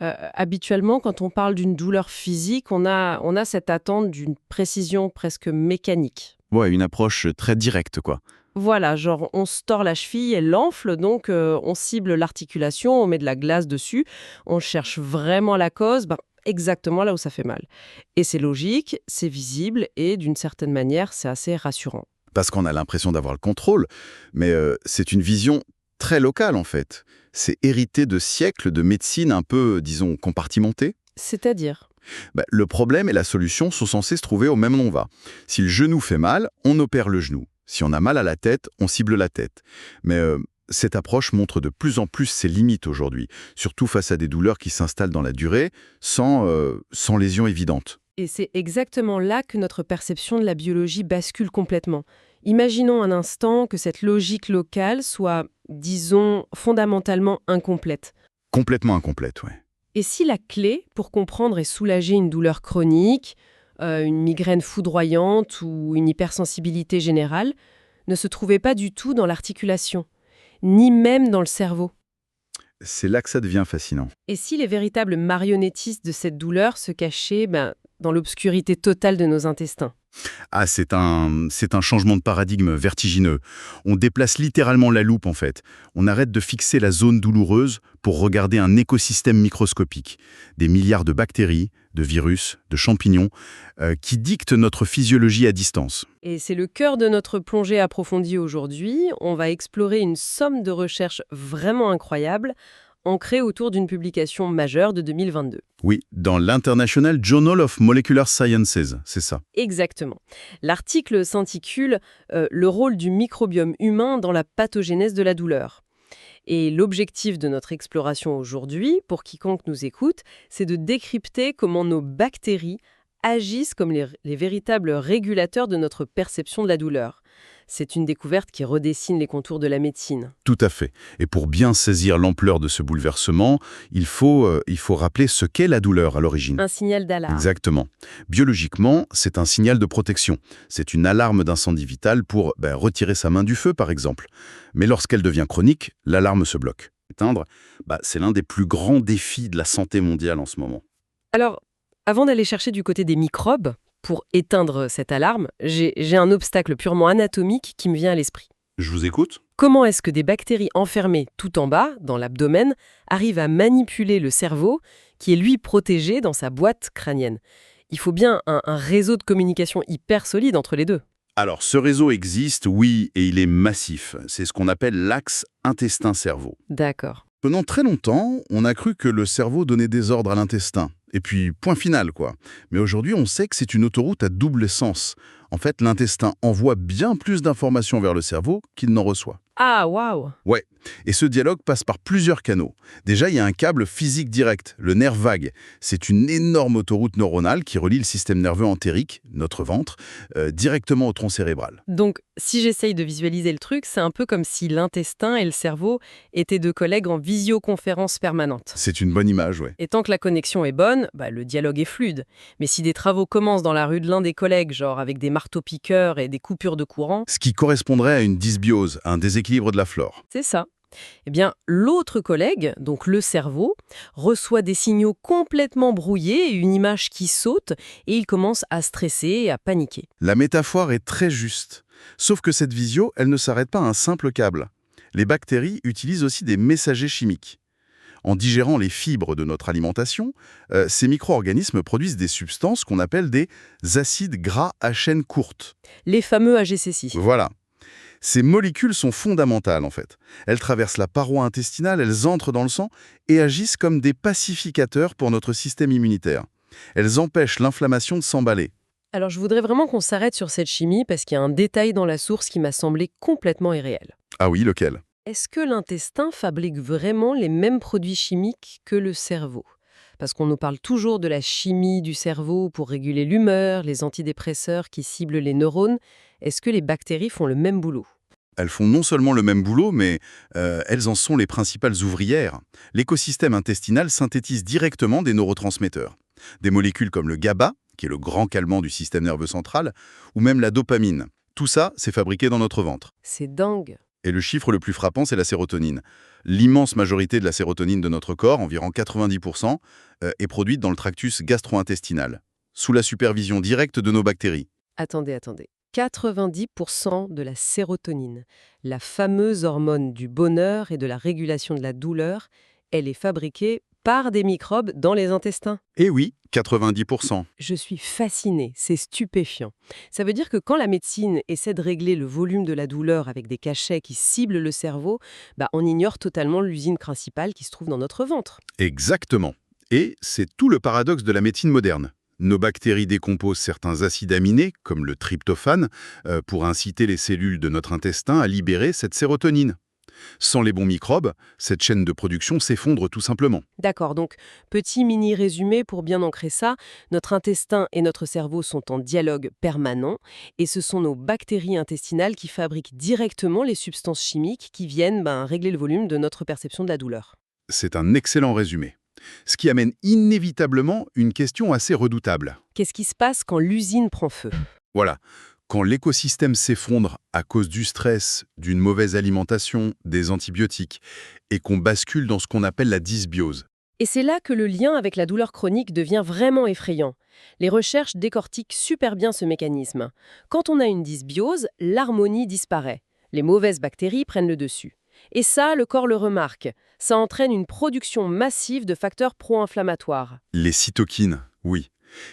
Habituellement, quand on parle d'une douleur physique, on a cette attente d'une précision presque mécanique. Ouais, une approche très directe, quoi. Voilà, genre on se tord la cheville, elle enfle, donc on cible l'articulation, on met de la glace dessus, on cherche vraiment la cause, exactement là où ça fait mal. Et c'est logique, c'est visible et d'une certaine manière, c'est assez rassurant. Parce qu'on a l'impression d'avoir le contrôle, mais c'est une vision très locale, en fait. C'est hérité de siècles de médecine un peu, disons, compartimentée. C'est-à-dire? Le problème et la solution sont censés se trouver au même endroit. Si le genou fait mal, on opère le genou. Si on a mal à la tête, on cible la tête. Mais cette approche montre de plus en plus ses limites aujourd'hui, surtout face à des douleurs qui s'installent dans la durée, sans lésion évidente. Et c'est exactement là que notre perception de la biologie bascule complètement. Imaginons un instant que cette logique locale soit, disons, fondamentalement incomplète. Complètement incomplète, ouais. Et si la clé pour comprendre et soulager une douleur chronique, une migraine foudroyante ou une hypersensibilité générale, ne se trouvait pas du tout dans l'articulation, ni même dans le cerveau? C'est là que ça devient fascinant. Et si les véritables marionnettistes de cette douleur se cachaient dans l'obscurité totale de nos intestins? Ah, c'est un changement de paradigme vertigineux. On déplace littéralement la loupe, en fait. On arrête de fixer la zone douloureuse pour regarder un écosystème microscopique. Des milliards de bactéries, de virus, de champignons, qui dictent notre physiologie à distance. Et c'est le cœur de notre plongée approfondie aujourd'hui. On va explorer une somme de recherches vraiment incroyables, ancrée autour d'une publication majeure de 2022. Oui, dans l'International Journal of Molecular Sciences, c'est ça. Exactement. L'article s'intitule Le rôle du microbiome humain dans la pathogénèse de la douleur. Et l'objectif de notre exploration aujourd'hui, pour quiconque nous écoute, c'est de décrypter comment nos bactéries agissent comme les véritables régulateurs de notre perception de la douleur. C'est une découverte qui redessine les contours de la médecine. Tout à fait. Et pour bien saisir l'ampleur de ce bouleversement, il faut rappeler ce qu'est la douleur à l'origine. Un signal d'alarme. Exactement. Biologiquement, c'est un signal de protection. C'est une alarme d'incendie vital pour retirer sa main du feu, par exemple. Mais lorsqu'elle devient chronique, l'alarme se bloque. Éteindre, c'est l'un des plus grands défis de la santé mondiale en ce moment. Alors, avant d'aller chercher du côté des microbes, pour éteindre cette alarme, j'ai un obstacle purement anatomique qui me vient à l'esprit. Je vous écoute. Comment est-ce que des bactéries enfermées tout en bas, dans l'abdomen, arrivent à manipuler le cerveau, qui est lui protégé dans sa boîte crânienne? Il faut bien un réseau de communication hyper solide entre les deux. Alors, ce réseau existe, oui, et il est massif. C'est ce qu'on appelle l'axe intestin-cerveau. D'accord. Pendant très longtemps, on a cru que le cerveau donnait des ordres à l'intestin. Et puis, point final, quoi. Mais aujourd'hui, on sait que c'est une autoroute à double sens. En fait, l'intestin envoie bien plus d'informations vers le cerveau qu'il n'en reçoit. Ah, waouh! Ouais, et ce dialogue passe par plusieurs canaux. Déjà, il y a un câble physique direct, le nerf vague. C'est une énorme autoroute neuronale qui relie le système nerveux entérique, notre ventre, directement au tronc cérébral. Donc, si j'essaye de visualiser le truc, c'est un peu comme si l'intestin et le cerveau étaient deux collègues en visioconférence permanente. C'est une bonne image, ouais. Et tant que la connexion est bonne, le dialogue est fluide. Mais si des travaux commencent dans la rue de l'un des collègues, genre avec des marteaux-piqueurs et des coupures de courant, Ce qui correspondrait à une dysbiose, à un déséquilibre de la flore. c'est ça. Eh bien, l'autre collègue, donc le cerveau, reçoit des signaux complètement brouillés et une image qui saute, et il commence à stresser et à paniquer. La métaphore est très juste. Sauf que cette visio, elle ne s'arrête pas à un simple câble. Les bactéries utilisent aussi des messagers chimiques. En digérant les fibres de notre alimentation, ces micro-organismes produisent des substances qu'on appelle des acides gras à chaîne courte. Les fameux AGCC. Voilà. Ces molécules sont fondamentales, en fait. Elles traversent la paroi intestinale, elles entrent dans le sang et agissent comme des pacificateurs pour notre système immunitaire. Elles empêchent l'inflammation de s'emballer. Alors, je voudrais vraiment qu'on s'arrête sur cette chimie parce qu'il y a un détail dans la source qui m'a semblé complètement irréel. Ah oui, lequel? Est-ce que l'intestin fabrique vraiment les mêmes produits chimiques que le cerveau? Parce qu'on nous parle toujours de la chimie du cerveau pour réguler l'humeur, les antidépresseurs qui ciblent les neurones. Est-ce que les bactéries font le même boulot? Elles font non seulement le même boulot, mais elles en sont les principales ouvrières. L'écosystème intestinal synthétise directement des neurotransmetteurs. Des molécules comme le GABA, qui est le grand calmant du système nerveux central, ou même la dopamine. Tout ça, c'est fabriqué dans notre ventre. C'est dingue. Et le chiffre le plus frappant, c'est la sérotonine. L'immense majorité de la sérotonine de notre corps, environ 90%, est produite dans le tractus gastro-intestinal, sous la supervision directe de nos bactéries. Attendez. 90% de la sérotonine, la fameuse hormone du bonheur et de la régulation de la douleur, elle est fabriquée par des microbes dans les intestins. Et oui, 90%. Je suis fascinée, c'est stupéfiant. Ça veut dire que quand la médecine essaie de régler le volume de la douleur avec des cachets qui ciblent le cerveau, on ignore totalement l'usine principale qui se trouve dans notre ventre. Exactement. Et c'est tout le paradoxe de la médecine moderne. Nos bactéries décomposent certains acides aminés, comme le tryptophane, pour inciter les cellules de notre intestin à libérer cette sérotonine. Sans les bons microbes, cette chaîne de production s'effondre tout simplement. D'accord, donc petit mini résumé pour bien ancrer ça, notre intestin et notre cerveau sont en dialogue permanent et ce sont nos bactéries intestinales qui fabriquent directement les substances chimiques qui viennent régler le volume de notre perception de la douleur. C'est un excellent résumé. Ce qui amène inévitablement une question assez redoutable. Qu'est-ce qui se passe quand l'usine prend feu? Voilà. Quand l'écosystème s'effondre à cause du stress, d'une mauvaise alimentation, des antibiotiques, et qu'on bascule dans ce qu'on appelle la dysbiose. Et c'est là que le lien avec la douleur chronique devient vraiment effrayant. Les recherches décortiquent super bien ce mécanisme. Quand on a une dysbiose, l'harmonie disparaît. Les mauvaises bactéries prennent le dessus. Et ça, le corps le remarque. Ça entraîne une production massive de facteurs pro-inflammatoires. Les cytokines, oui.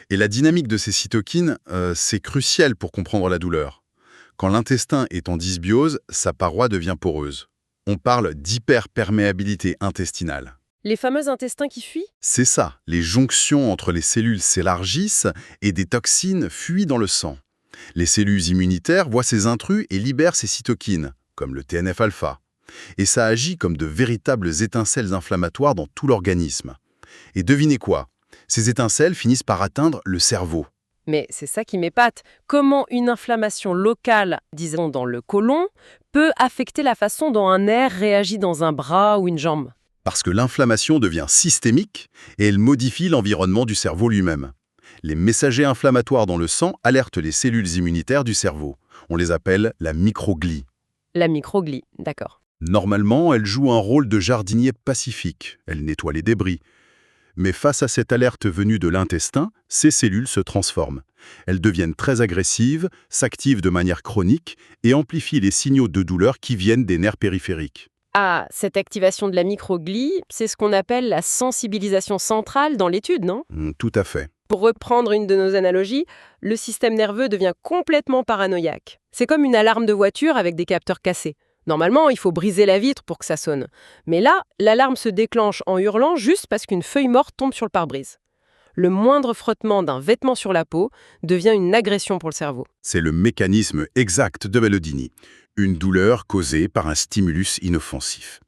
Et la dynamique de ces cytokines, c'est crucial pour comprendre la douleur. Quand l'intestin est en dysbiose, sa paroi devient poreuse. On parle d'hyperperméabilité intestinale. Les fameux intestins qui fuient? C'est ça, les jonctions entre les cellules s'élargissent et des toxines fuient dans le sang. Les cellules immunitaires voient ces intrus et libèrent ces cytokines, comme le TNF-alpha. Et ça agit comme de véritables étincelles inflammatoires dans tout l'organisme. Et devinez quoi? Ces étincelles finissent par atteindre le cerveau. Mais c'est ça qui m'épate. Comment une inflammation locale, disons dans le côlon, peut affecter la façon dont un nerf réagit dans un bras ou une jambe? Parce que l'inflammation devient systémique et elle modifie l'environnement du cerveau lui-même. Les messagers inflammatoires dans le sang alertent les cellules immunitaires du cerveau. On les appelle la microglie. La microglie, d'accord. Normalement, elles jouent un rôle de jardinier pacifique. Elles nettoient les débris. Mais face à cette alerte venue de l'intestin, ces cellules se transforment. Elles deviennent très agressives, s'activent de manière chronique et amplifient les signaux de douleur qui viennent des nerfs périphériques. Ah, cette activation de la microglie, c'est ce qu'on appelle la sensibilisation centrale dans l'étude, non? Tout à fait. Pour reprendre une de nos analogies, le système nerveux devient complètement paranoïaque. C'est comme une alarme de voiture avec des capteurs cassés. Normalement, il faut briser la vitre pour que ça sonne. Mais là, l'alarme se déclenche en hurlant juste parce qu'une feuille morte tombe sur le pare-brise. Le moindre frottement d'un vêtement sur la peau devient une agression pour le cerveau. C'est le mécanisme exact de Bellodini. Une douleur causée par un stimulus inoffensif.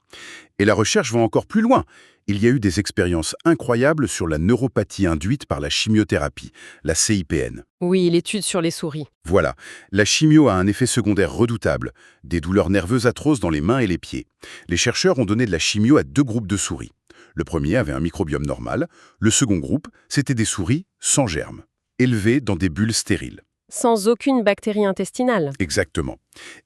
Et la recherche va encore plus loin. Il y a eu des expériences incroyables sur la neuropathie induite par la chimiothérapie, la CIPN. Oui, l'étude sur les souris. Voilà, la chimio a un effet secondaire redoutable, des douleurs nerveuses atroces dans les mains et les pieds. Les chercheurs ont donné de la chimio à 2 groupes de souris. Le premier avait un microbiome normal, le second groupe, c'était des souris sans germes, élevées dans des bulles stériles. Sans aucune bactérie intestinale. Exactement.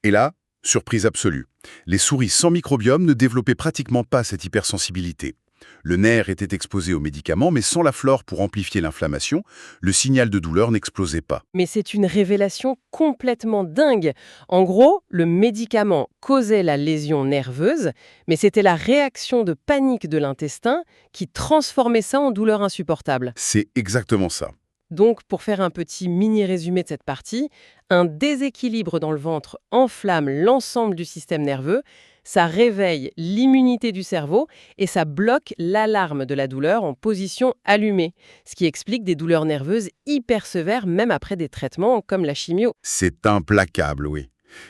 Et là, surprise absolue, les souris sans microbiome ne développaient pratiquement pas cette hypersensibilité. Le nerf était exposé aux médicaments, mais sans la flore pour amplifier l'inflammation, le signal de douleur n'explosait pas. Mais c'est une révélation complètement dingue. En gros, le médicament causait la lésion nerveuse, mais c'était la réaction de panique de l'intestin qui transformait ça en douleur insupportable. C'est exactement ça. Donc, pour faire un petit mini-résumé de cette partie, un déséquilibre dans le ventre enflamme l'ensemble du système nerveux, ça réveille l'immunité du cerveau et ça bloque l'alarme de la douleur en position allumée, ce qui explique des douleurs nerveuses hyper sévères même après des traitements comme la chimio. C'est implacable, oui.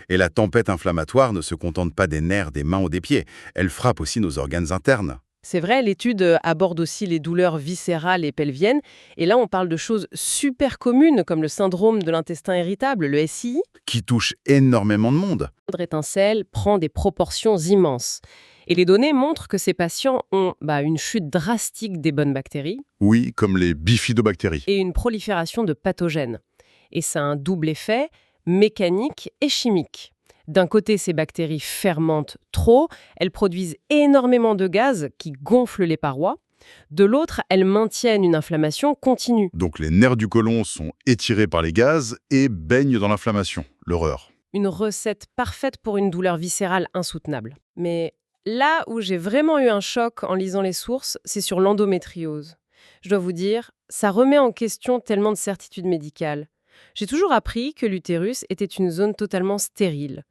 Et la tempête inflammatoire ne se contente pas des nerfs des mains ou des pieds, elle frappe aussi nos organes internes. C'est vrai, l'étude aborde aussi les douleurs viscérales et pelviennes. Et là, on parle de choses super communes comme le syndrome de l'intestin irritable, le SI. Qui touche énormément de monde. La étincelle prend des proportions immenses. Et les données montrent que ces patients ont une chute drastique des bonnes bactéries. Oui, comme les bifidobactéries. Et une prolifération de pathogènes. Et ça a un double effet, mécanique et chimique. D'un côté, ces bactéries fermentent trop, elles produisent énormément de gaz qui gonflent les parois. De l'autre, elles maintiennent une inflammation continue. Donc les nerfs du côlon sont étirés par les gaz et baignent dans l'inflammation. L'horreur. Une recette parfaite pour une douleur viscérale insoutenable. Mais là où j'ai vraiment eu un choc en lisant les sources, c'est sur l'endométriose. Je dois vous dire, ça remet en question tellement de certitudes médicales. J'ai toujours appris que l'utérus était une zone totalement stérile.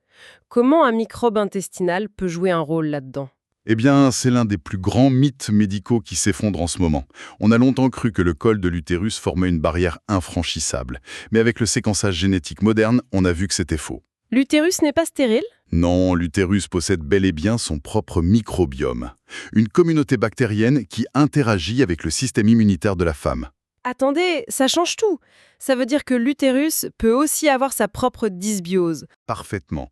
Comment un microbe intestinal peut jouer un rôle là-dedans? Eh bien, c'est l'un des plus grands mythes médicaux qui s'effondrent en ce moment. On a longtemps cru que le col de l'utérus formait une barrière infranchissable. Mais avec le séquençage génétique moderne, on a vu que c'était faux. L'utérus n'est pas stérile? Non, l'utérus possède bel et bien son propre microbiome. Une communauté bactérienne qui interagit avec le système immunitaire de la femme. Attendez, ça change tout. Ça veut dire que l'utérus peut aussi avoir sa propre dysbiose. Parfaitement.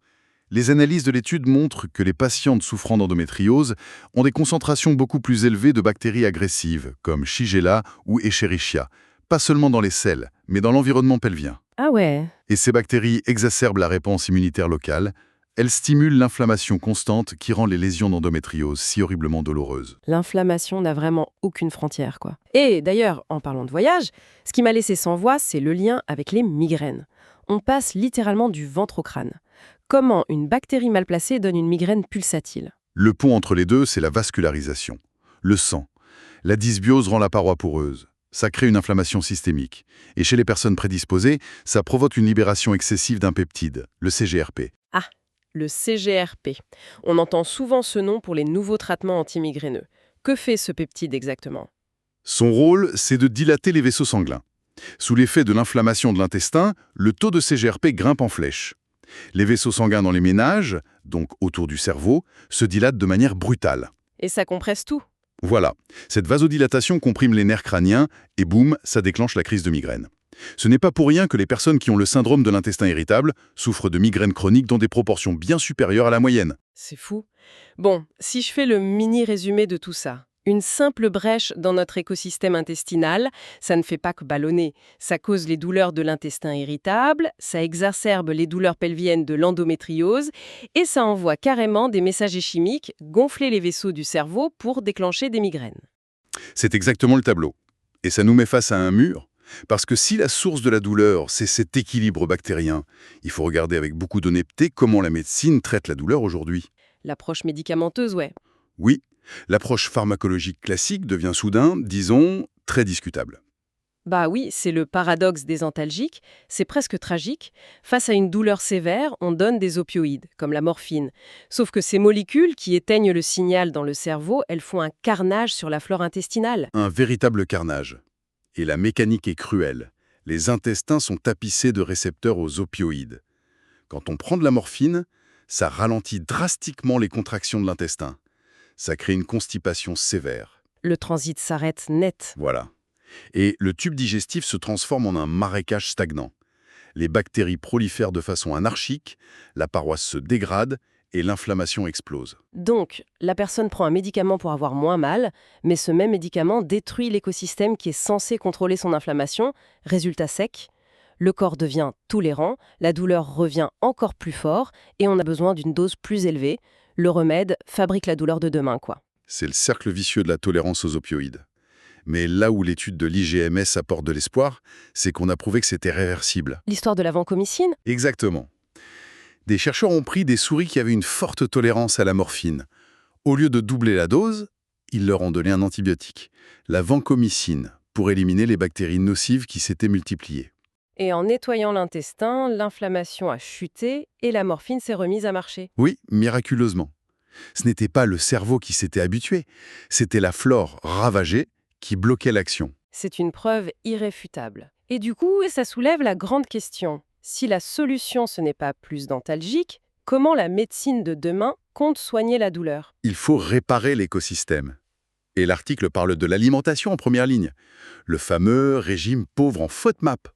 Les analyses de l'étude montrent que les patientes souffrant d'endométriose ont des concentrations beaucoup plus élevées de bactéries agressives, comme Shigella ou Escherichia, pas seulement dans les selles, mais dans l'environnement pelvien. Ah ouais. Et ces bactéries exacerbent la réponse immunitaire locale. Elles stimulent l'inflammation constante qui rend les lésions d'endométriose si horriblement douloureuses. L'inflammation n'a vraiment aucune frontière, quoi. Et d'ailleurs, en parlant de voyage, ce qui m'a laissé sans voix, c'est le lien avec les migraines. On passe littéralement du ventre au crâne. Comment une bactérie mal placée donne une migraine pulsatile? Le pont entre les deux, c'est la vascularisation. Le sang. La dysbiose rend la paroi poreuse. Ça crée une inflammation systémique. Et chez les personnes prédisposées, ça provoque une libération excessive d'un peptide, le CGRP. Ah, le CGRP. On entend souvent ce nom pour les nouveaux traitements antimigraineux. Que fait ce peptide exactement? Son rôle, c'est de dilater les vaisseaux sanguins. Sous l'effet de l'inflammation de l'intestin, le taux de CGRP grimpe en flèche. Les vaisseaux sanguins dans les ménages, donc autour du cerveau, se dilatent de manière brutale. Et ça compresse tout. Voilà, cette vasodilatation comprime les nerfs crâniens et boum, ça déclenche la crise de migraine. Ce n'est pas pour rien que les personnes qui ont le syndrome de l'intestin irritable souffrent de migraines chroniques dans des proportions bien supérieures à la moyenne. C'est fou. Bon, si je fais le mini-résumé de tout ça. Une simple brèche dans notre écosystème intestinal, ça ne fait pas que ballonner. Ça cause les douleurs de l'intestin irritable, ça exacerbe les douleurs pelviennes de l'endométriose et ça envoie carrément des messagers chimiques gonfler les vaisseaux du cerveau pour déclencher des migraines. C'est exactement le tableau. Et ça nous met face à un mur, parce que si la source de la douleur, c'est cet équilibre bactérien, il faut regarder avec beaucoup d'honnêteté comment la médecine traite la douleur aujourd'hui. L'approche médicamenteuse, ouais. Oui, l'approche pharmacologique classique devient soudain, disons, très discutable. Bah oui, c'est le paradoxe des antalgiques, c'est presque tragique. Face à une douleur sévère, on donne des opioïdes, comme la morphine. Sauf que ces molécules qui éteignent le signal dans le cerveau, elles font un carnage sur la flore intestinale. Un véritable carnage. Et la mécanique est cruelle. Les intestins sont tapissés de récepteurs aux opioïdes. Quand on prend de la morphine, ça ralentit drastiquement les contractions de l'intestin. Ça crée une constipation sévère. Le transit s'arrête net. Voilà. Et le tube digestif se transforme en un marécage stagnant. Les bactéries prolifèrent de façon anarchique, la paroisse se dégrade et l'inflammation explose. Donc, la personne prend un médicament pour avoir moins mal, mais ce même médicament détruit l'écosystème qui est censé contrôler son inflammation. Résultat sec, le corps devient tolérant, la douleur revient encore plus fort et on a besoin d'une dose plus élevée. Le remède fabrique la douleur de demain, quoi. C'est le cercle vicieux de la tolérance aux opioïdes. Mais là où l'étude de l'IGMS apporte de l'espoir, c'est qu'on a prouvé que c'était réversible. L'histoire de la vancomycine? Exactement. Des chercheurs ont pris des souris qui avaient une forte tolérance à la morphine. Au lieu de doubler la dose, ils leur ont donné un antibiotique, la vancomycine, pour éliminer les bactéries nocives qui s'étaient multipliées. Et en nettoyant l'intestin, l'inflammation a chuté et la morphine s'est remise à marcher. Oui, miraculeusement. Ce n'était pas le cerveau qui s'était habitué, c'était la flore ravagée qui bloquait l'action. C'est une preuve irréfutable. Et du coup, ça soulève la grande question. Si la solution ce n'est pas plus d'antalgique, comment la médecine de demain compte soigner la douleur? Il faut réparer l'écosystème. Et l'article parle de l'alimentation en première ligne. Le fameux régime pauvre en FODMAP.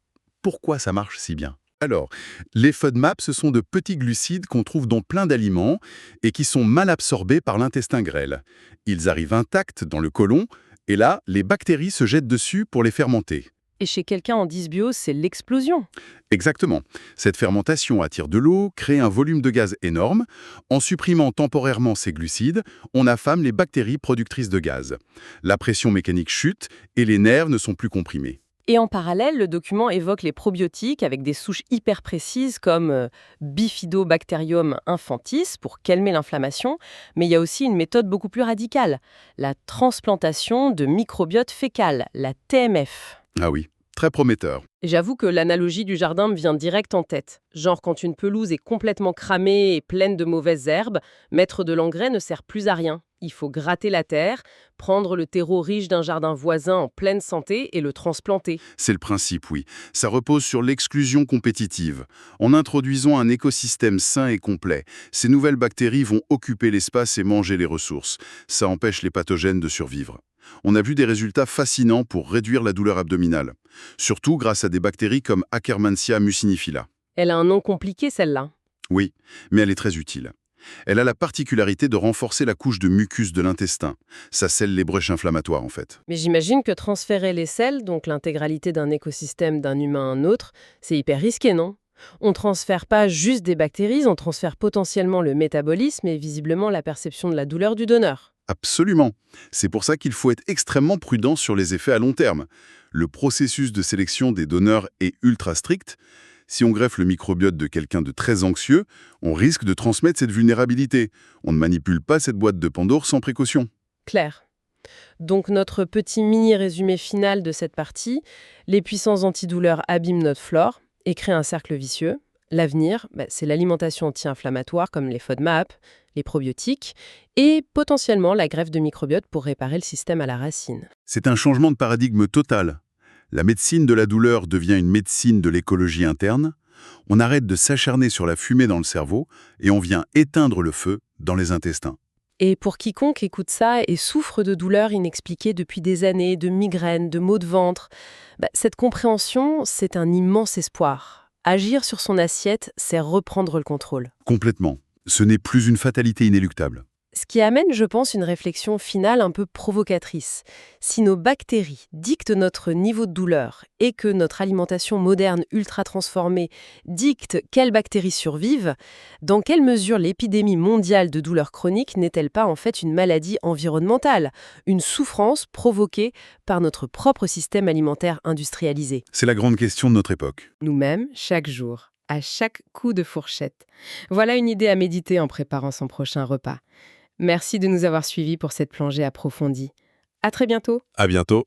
Pourquoi ça marche si bien? Alors, les FODMAP, ce sont de petits glucides qu'on trouve dans plein d'aliments et qui sont mal absorbés par l'intestin grêle. Ils arrivent intacts dans le côlon et là, les bactéries se jettent dessus pour les fermenter. Et chez quelqu'un en dysbiose, c'est l'explosion. Exactement. Cette fermentation attire de l'eau, crée un volume de gaz énorme. En supprimant temporairement ces glucides, on affame les bactéries productrices de gaz. La pression mécanique chute et les nerfs ne sont plus comprimés. Et en parallèle, le document évoque les probiotiques avec des souches hyper précises comme Bifidobacterium infantis pour calmer l'inflammation, mais il y a aussi une méthode beaucoup plus radicale, la transplantation de microbiote fécal, la TMF. Ah oui, très prometteur. Et j'avoue que l'analogie du jardin me vient direct en tête. Genre quand une pelouse est complètement cramée et pleine de mauvaises herbes, mettre de l'engrais ne sert plus à rien. Il faut gratter la terre, prendre le terreau riche d'un jardin voisin en pleine santé et le transplanter. C'est le principe, oui. Ça repose sur l'exclusion compétitive. En introduisant un écosystème sain et complet, ces nouvelles bactéries vont occuper l'espace et manger les ressources. Ça empêche les pathogènes de survivre. On a vu des résultats fascinants pour réduire la douleur abdominale, surtout grâce à des bactéries comme Akkermansia mucinifila. Elle a un nom compliqué celle-là. Oui, mais elle est très utile. Elle a la particularité de renforcer la couche de mucus de l'intestin. Ça scelle les brèches inflammatoires, en fait. Mais j'imagine que transférer les selles, donc l'intégralité d'un écosystème d'un humain à un autre, c'est hyper risqué, non? On ne transfère pas juste des bactéries, on transfère potentiellement le métabolisme et visiblement la perception de la douleur du donneur. Absolument. C'est pour ça qu'il faut être extrêmement prudent sur les effets à long terme. Le processus de sélection des donneurs est ultra strict. Si on greffe le microbiote de quelqu'un de très anxieux, on risque de transmettre cette vulnérabilité. On ne manipule pas cette boîte de Pandore sans précaution. Claire. Donc notre petit mini-résumé final de cette partie, les puissances antidouleurs abîment notre flore et créent un cercle vicieux. L'avenir, c'est l'alimentation anti-inflammatoire comme les FODMAP, les probiotiques, et potentiellement la greffe de microbiote pour réparer le système à la racine. C'est un changement de paradigme total. La médecine de la douleur devient une médecine de l'écologie interne. On arrête de s'acharner sur la fumée dans le cerveau et on vient éteindre le feu dans les intestins. Et pour quiconque écoute ça et souffre de douleurs inexpliquées depuis des années, de migraines, de maux de ventre, cette compréhension, c'est un immense espoir. Agir sur son assiette, c'est reprendre le contrôle. Complètement. Ce n'est plus une fatalité inéluctable. Ce qui amène, je pense, une réflexion finale un peu provocatrice. Si nos bactéries dictent notre niveau de douleur et que notre alimentation moderne ultra transformée dicte quelles bactéries survivent, dans quelle mesure l'épidémie mondiale de douleurs chroniques n'est-elle pas en fait une maladie environnementale, une souffrance provoquée par notre propre système alimentaire industrialisé? C'est la grande question de notre époque. Nous-mêmes, chaque jour, à chaque coup de fourchette. Voilà une idée à méditer en préparant son prochain repas. Merci de nous avoir suivis pour cette plongée approfondie. À très bientôt. À bientôt.